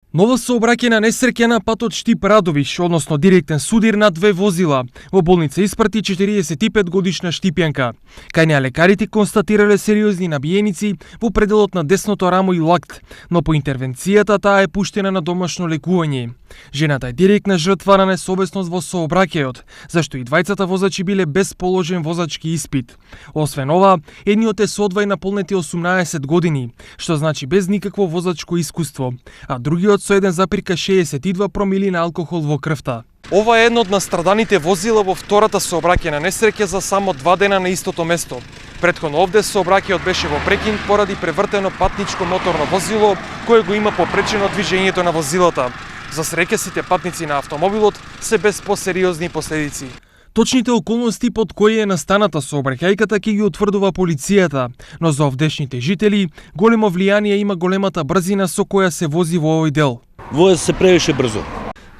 Ново сообраќајна несреќа на патот Штип-Радовиш, односно директен судир на две возила. Во болница испрати 45 годишна штипјанка. Кај неа лекарите констатирале сериозни набиеници во пределот на десното рамо и лакт, но по интервенцијата таа е пуштена на домашно лекување. Жената е директна жртва на несовесност во сообраќајот, зашто и двајцата возачи биле без положен возачки испит. Освен ова, едниот е со одвај наполнети 18 години, што значи без никакво возачко искуство, а другиот со 1,62 промили на алкохол во крвта. Ова е едно од настраданите возила во втората сообраќајна несреќа за само 2 дена на истото место. Претходно овде сообраќајот беше во прекин поради превртено патничко моторно возило кое го има попречено движењето на возилата. За среќа сите патници на автомобилот се без посериозни последици. Точните околности под кои е настаната сообраќајката ќе ги утврдува полицијата, но за овдешните жители големо влијание има големата брзина со која се вози во овој дел. Вози се превише брзо.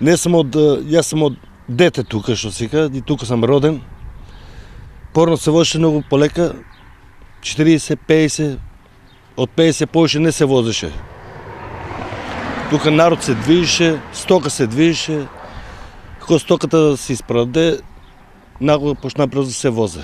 Јас сум од дете тука, што се вика, и тука сам роден. Порно се возеше многу полека, 40, 50, од 50 повеќе не се возеше. Тука народ се движеше, стока се движеше, како стоката се испраде, почна брзо се возе.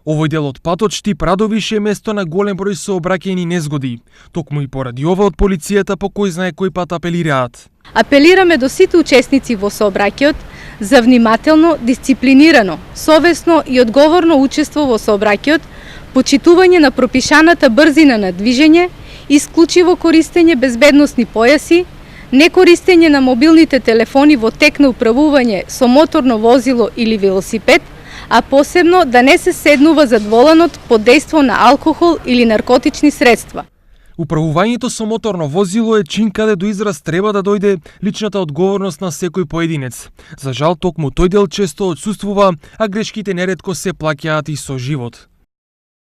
Овој дел од патот Штип-Радовиш е место на голем број сообраќајни незгоди. Токму и поради ова од полицијата по кој знае кој пат апелираат. Апелираме до сите учесници во сообраќајот за внимателно, дисциплинирано, совесно и одговорно учество во сообраќајот, почитување на пропишаната брзина на движење, исклучиво користење безбедносни појаси, некористење на мобилните телефони во тек на управување со моторно возило или велосипед, а посебно да не се седнува зад воланот под дејство на алкохол или наркотични средства. Управувањето со моторно возило е чин каде до израз треба да дојде личната одговорност на секој поединец. За жал, токму тој дел често отсуствува, а грешките неретко се плаќаат и со живот.